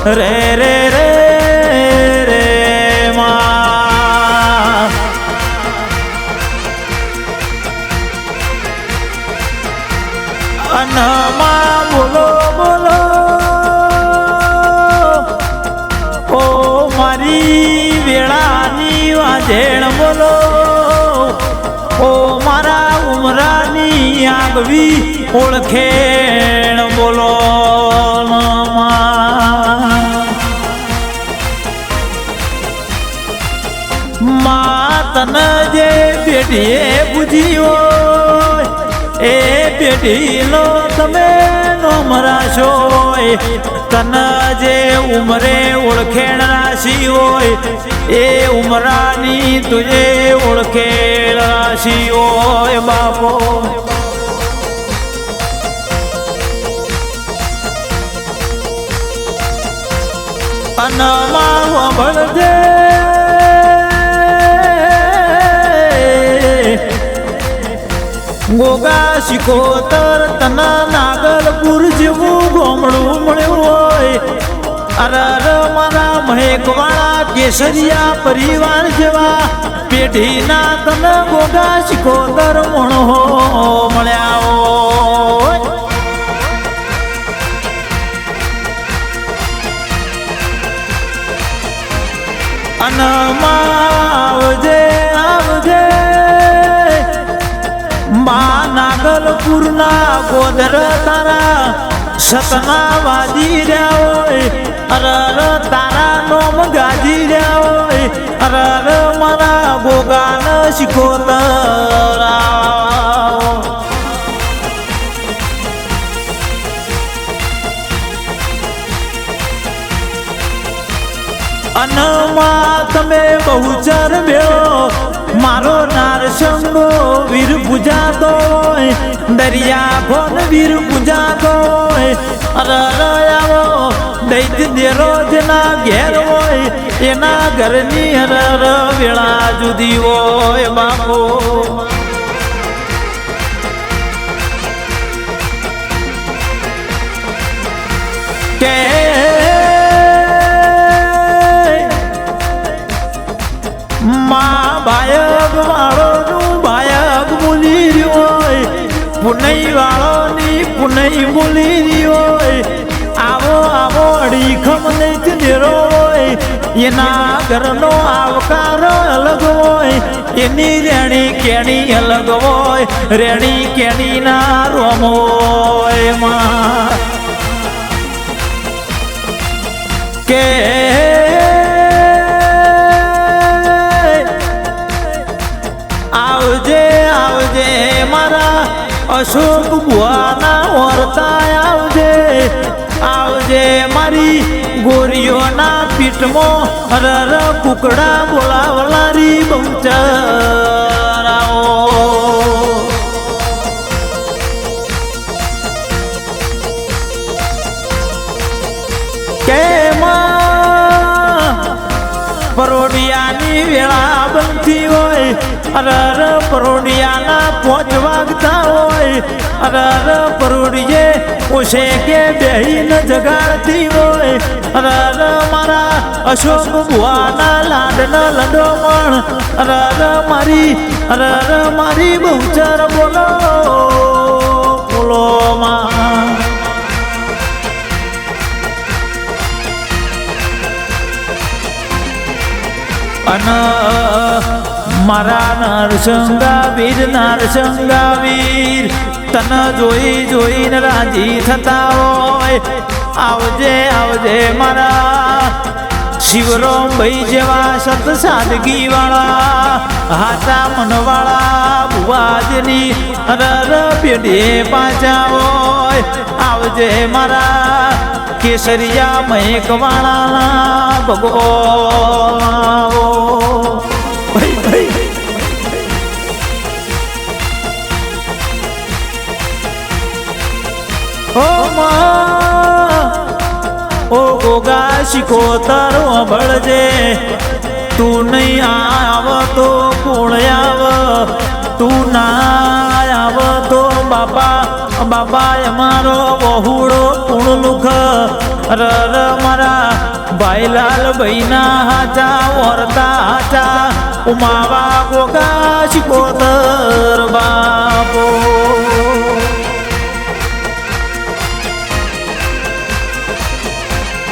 રે રે રે રે માં અનમાં બોલો બોલો ઓ મારી વેળાની વાજેણ બોલો ઓ મારા ઉમરાની આગવી ઓળખેણ બોલો માં તને જે પેઢીએ પૂજી હોય એ પેઢીનો તમે નો મરાશો તને જે ઉમરે ઓળખેણ રાશી હોય એ ઉમરાની તુજે ઓળખેણ રાશી હોય બાપો અનમાં ભળજે ગોગા શિકોતર તના નાગલપુર જેવું ગોમડું મળ્યું હોય અરર મારા મહેકવાળા કેસરિયા પરિવાર જેવા પેઢીના તને ગોગા શિકોતર મણો મળ્યા હોય અનમાં આવજે આવજે મા નાગલપુરના ગોદર તારા સતના વાજી રહ્યા હોય અરર તારા નોમ ગાજી રહ્યા હોય અરર મારા ગોગાન શિકોતર અનમાં તમે બહુચર મેળો મારો નારસંગો વીર પૂજાતો હોય દરિયા ખોન વીર પૂજાતો હોય અરર આવો દૈત્ય દેરો જેના ઘેર હોય એના ઘરની અરર વેળા જુદી હોય બાપો કે માં બાયક વાળો નું બાયક બોલી રહ્યો હોય પુનઈ વાળો ની પુનઈ બોલી રહ્યો હોય આવો આવો અડીખમ નહીં દેરો હોય એના ઘરનો આવકાર અલગ હોય એની રેણી કેણી અલગ હોય રેણી કેણી ના રોમ હોય માં કે આવજે આવજે મારા અશોક બુઆના વર્તા આવજે આવજે મારી ગોરીઓના પીઠમાં અરર કુકડા બોલાવલારી બહુચરાઓ કે માં પરોડિયાની વેળા બનતી હોય અરર પરોડિયાના 5 વાગતા હોય અરર પરોડિયે ઓછે કે બેહીને જગાડતી હોય અરર મારા અશોક બુઆના લાડના લડોમણ અરર મારી બહુચર બોલો બોલો માં મારા નરસંગા વીર તને જોઈ જોઈને રાજી થતા હોય આવજે આવજે મારા શિવરામ ભાઈ જેવા સત સાદગી વાળા હાચા મનવાળા બુવાજની અરર પેઢીએ પાછા હોય આવજે મારા કેસરિયા મહેકવાળા ભગવાન ઓ માં ઓ ગોગા શિકોતર ભળજે તું નહીં આવ તો કોણ આવ તું ના આવ તો બાપા અમારો બહુડો પૂર્ણ લુખ રર મારા ભાઈલાલ ભાઈના હાચા ઓરતા હાચા ઉમાવા ગોગા શિકોતર બાપો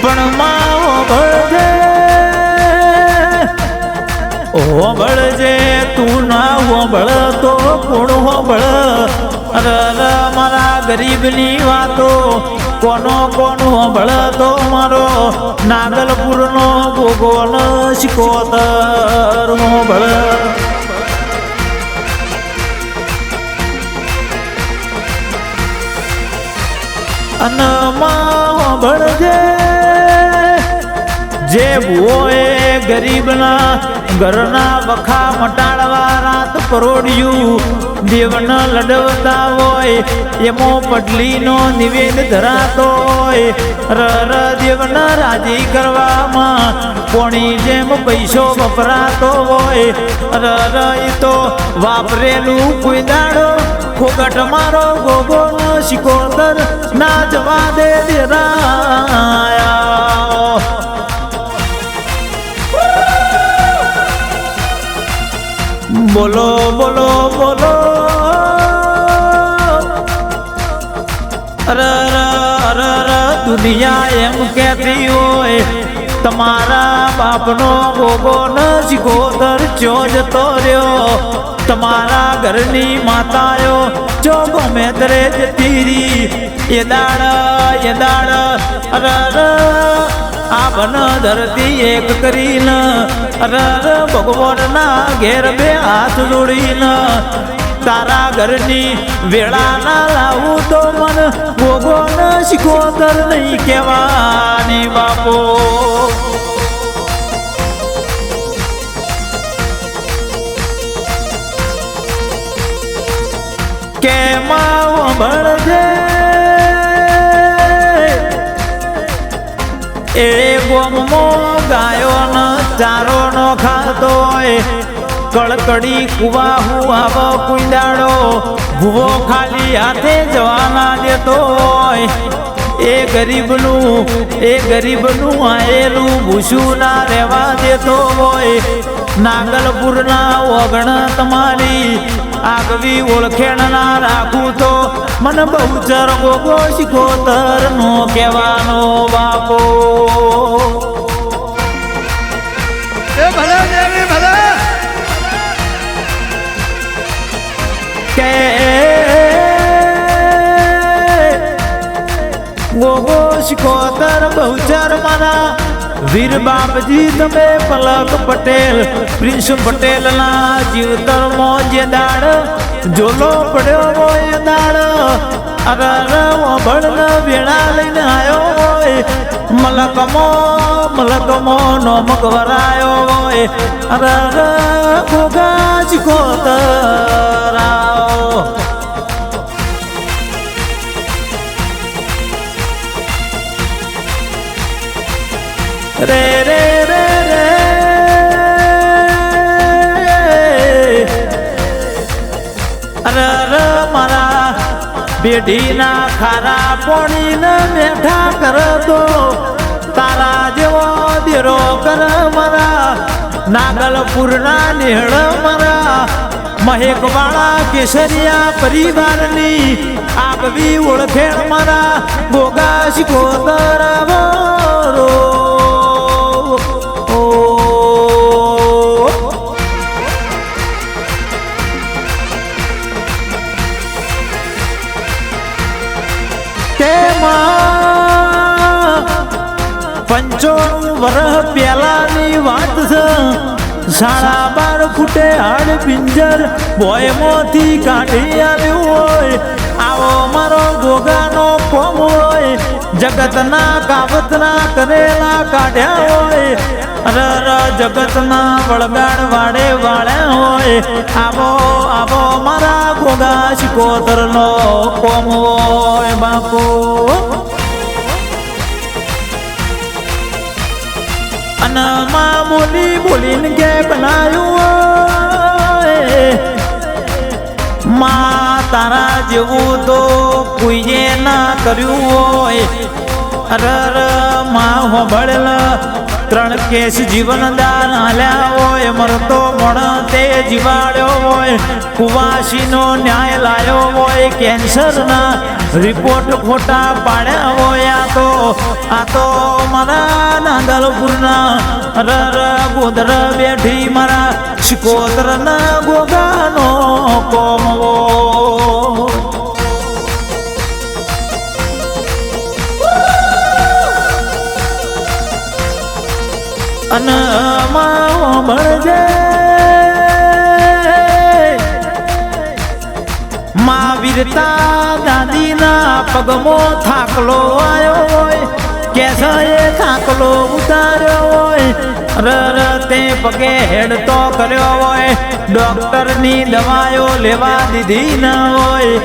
પણ માવો ભળજે તું ના હોભળ તો કોણ હોભળ મારા ગરીબની વાતો કોનો કોણ હોભળ તો મારો નાગલપુરનો ગોગોન શિકોતર હોભળ અને માં હોભળજે જે ભૂઓએ ગરીબના ઘરના વખા મટાડવા રાત પરોડ્યું દેવને લડવતા હોય એમો પટલીનો નિવેદ ધરાતો હોય રર દેવને રાજી કરવામાં કોણી જેમ પૈસો વપરાતો હોય રર એ તો વાપરેલું કોઈ દાડો ખોગટ મારો ગોગો શિકોતર ના જવા દે દેરાયા બોલો બોલો બોલો દુનિયા એમ કહેતી હોય તમારા બાપનો ગોગો ન શિકોતર ચો જતો રહ્યો તમારા ઘરની માતાઓ જો ગમે તરે જતી રી એ દાડ આ બન ધરતી એક કરીને ભગવાનના ઘેર બે હાથ જોડીને તારા ઘરની વેળા ના લાવું તો મન ગોગોન શિકોતર નહીં કહેવાની બાપો કે માવો ભળજે એ ગોમો ગાયોનો ચારો નો ખાતો હોય કળકડી કુવા હું આવ કુંડાડો ભૂવો ખાલી હાથે જવાના દેતો હોય એ ગરીબનું આયેલું ભૂસું ના રહેવા દેતો હોય નાગલપુરના ઓગણ તમારી આગવી ઓળખેણ ના રાખું તો મને બહુચર ગોગો શિકોતર નો કહેવાનો બાપો કે ગોગો શિકોતર બહુચર મારા વીર બાપજી તમે પલક પટેલ પ્રિન્સ પટેલ ના જીવતર જે દાડ જોલો પડ્યો હોય દાડ ભળ વેળા લઈને આવ્યો હોય મલકમો નોમક વરાયો હોય ગોગા શિકોતર રે રે રે રે મારા બેઢીના ખારા પોણીને મેઠા કરતો તારા જેવો દેરો કર મારા નાગલપુરના નેહળ મારા મહેકવાળા કેસરિયા પરિવારની આગવી ઓળખેણ મારા ગોગા શિકોતર વરહ પેલાની વાત છે 12.5 ફૂટે હાડ પિંજર બોયમાંથી કાઢી આવ્યું હોય આવો મારો ગોગાનો કોમ હોય જગતના કાવતના કરેલા કાઢ્યા હોય જગતના વળગાડ વાડે વાળ્યા હોય આવો મારા ગોગા શિકોતરનો કોમ હોય બાપુ અને મામૂલી બોલીને કે બનાયું માં તારા જેવું તો કોઈએ ના કર્યું હોય માં હોભળેલા ત્રણ કેસ જીવનદાન હાલ્યા હોય મરતો મણ તે જીવાડ્યો હોય કુવાસીનો ન્યાય લાયો હોય કેન્સરના રિપોર્ટ ખોટા પાડ્યા હોય આ તો મારા નાગલપુરના રર ગોદર બેઠી મારા શિકોતરના ગોગાનો કોમવો અન માં ભણજે માં વીરતા દાદીના પગમો થાકલો આવ્યો હોય કેસાએ થાકલો ઉતાર્યો હોય રર તે પગે હેડતો કર્યો હોય ડોક્ટરની દવાઓ લેવા દીધી ન હોય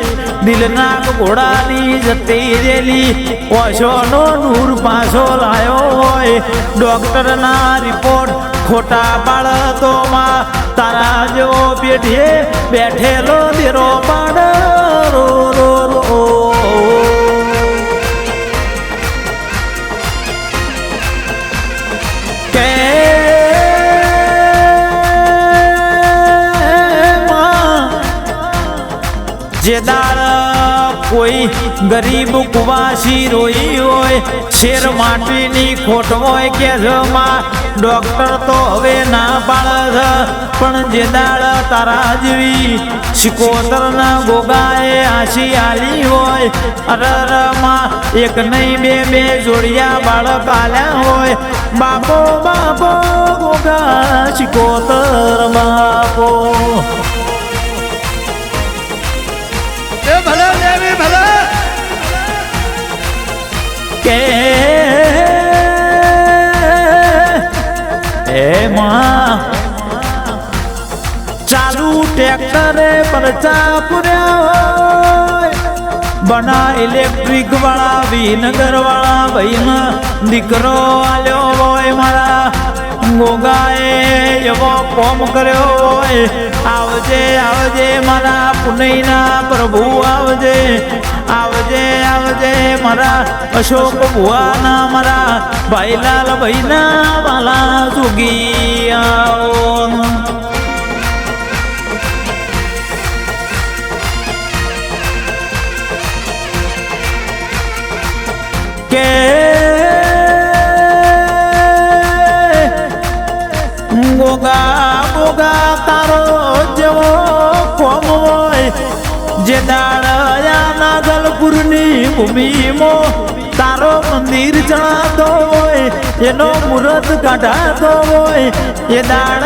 દિલના ઘોડાની જતી રેલી ઓશોનો નૂર પાછો લાયો હોય ડોક્ટરના રિપોર્ટ ખોટા પાડતોમાં તારા જેવો પેઢીએ બેઠેલો દેરો પાડ રો રો રો કે જે દાળ કોઈ ગરીબ કુવાસી રોઈ હોય શેર માટીની ખોટ હોય કે જમાં ડોક્ટર તો હવે ના પાડે પણ જે દાળ તારા જેવી શિકોતરના ગોગાએ આશી આલી હોય અરરમાં એક નહીં બે જોડિયા બાળક આલ્યા હોય બાપો બાપો ગોગા શિકોતર બાપો ભલે દેવી ભલે કે એમાં ચાલુ ટ્રેક્ટરે પરચા પૂર્યા હોય બના ઇલેક્ટ્રિક વાળા વિનગર વાળા ભાઈના દીકરો આલ્યો હોય મારા ગોગાએ એવો કોમ કર્યો હોય આવજે આવજે મારા પુનઈના પ્રભુ આવજે આવજે આવજે મારા અશોક ભુવાના મારા ભાઈલાલ ભાઈના વાલા જોગી આવો કે ગોગા ગોગા તારો જેવો કોમ હોય જે દાળયા નાગલપુરની ભૂમિમાં તારો મંદિર ચણાતો હોય એનો મુહૂર્ત કાઢાતો હોય એ દાળ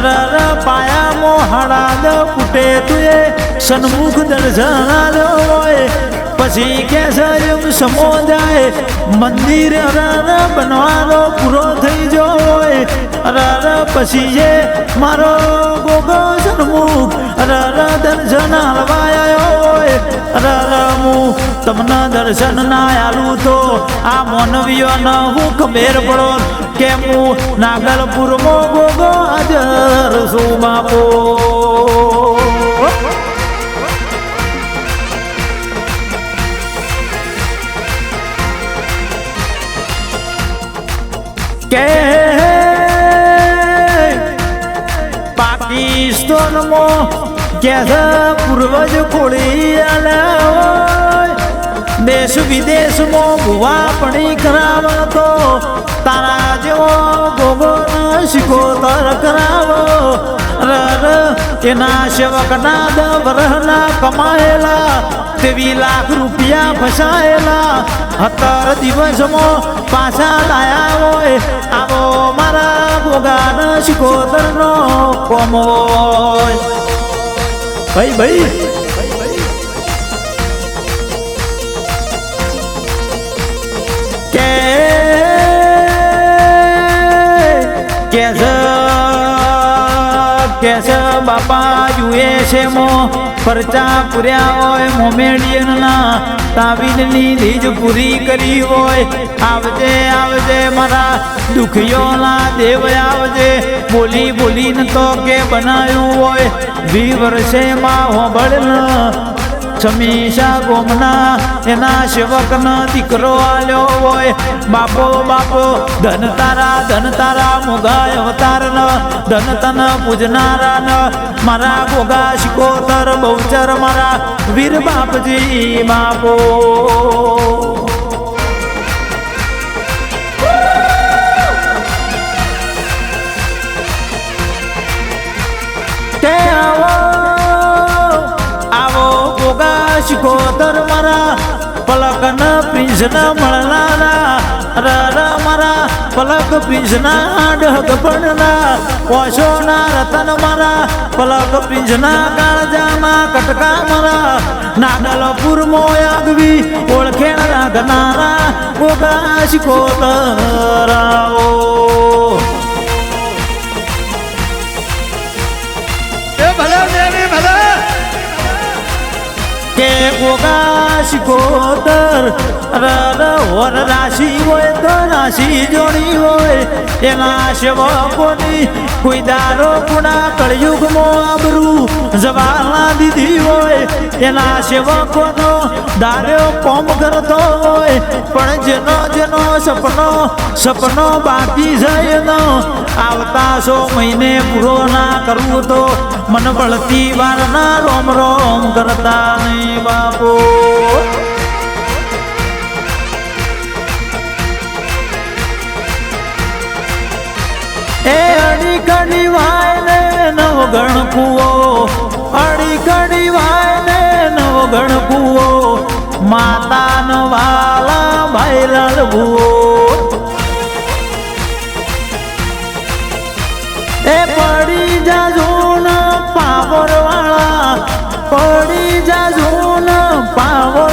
રર પાયામાં હળાદ ફૂટે તુએ સન્મુખ દર્શન આલ્યો હોય પછી કે સયમ સમો જાય મંદિર રર બનવાનો પૂરો થઈ ગયો હોય રર પછી એ મારો ગોગો સન્મુખ રર દર્શન હલવાયો હોય રર હું તમને દર્શન ના આલું તો આ માનવીઓને હું ખબર પડો કે હું નાગલપુરમાં ગોગો હાજર છું બાપો કે પાકિસ્તાનમાં કે પૂર્વજ ખોળી આલ્યા દેશ વિદેશમાં ભુવા પણી કરાવતો તારા જેવો ગોગો શિકોતર કરાવો રર એના સેવકના દવરના કમાયેલા 23 લાખ રૂપિયા ફસાયેલા 17 દિવસમાં પાછા લાયા હોય આવો મારા ગોગાના શિકોતરનો કોમ હોય ભાઈ કેસ બાપા જુએ છે મો પરચા પૂર્યા હોય મોમેડિયનના તાવીલની ધીજ પૂરી કરી હોય આવજે આવજે મારા દુખિયોના દેવ આવજે બોલી બોલીને તો કે બનાવ્યું હોય 20 વર્ષે માં હોબળ સમીશા ગોમના એના સેવકનો દીકરો આલ્યો હોય બાપો બાપો ધન તારા મોગા અવતાર ન ધન તન પૂજનારા ન મારા ગોગા શિકોતર બહુચર મારા વીર બાપજી બાપો શિકોતર મારા પલકન પ્રિન્સન મળનારા રર મારા પલક પ્રિન્સના ડહગ પડના ઓશોના રતન મારા પલક પ્રિન્સના કાળજાના કટકા મારા નાગલપુર મોયાગવી ઓળખેણ રાખનારા ગોગા શિકોતરાઓ કે ગોગા શિકોતર રર વર રાશિ હોય તો રાશિ જોડી હોય એના સેવકોની કોઈ દારો ગુણા કળયુગમાં આબરૂ જવાના દીધી હોય એના સેવકોનો દાર્યો કોમ કરતો હોય પણ જેનો સપનો બાકી જાય ન આવતા 100 મહિને પૂરો ના કરવું તો મન બળતી વારના રોમ રોમ કરતા નહીં બાપો એ અડી કડી વાય ને નવ ગણ કુવો અડી કડી વાય ને નવ ગણ કુવો માતા ન વાલા ભાઈ લડવું એ પડી જાજો ન પાવર વાળા પડી જાજો ન પાવર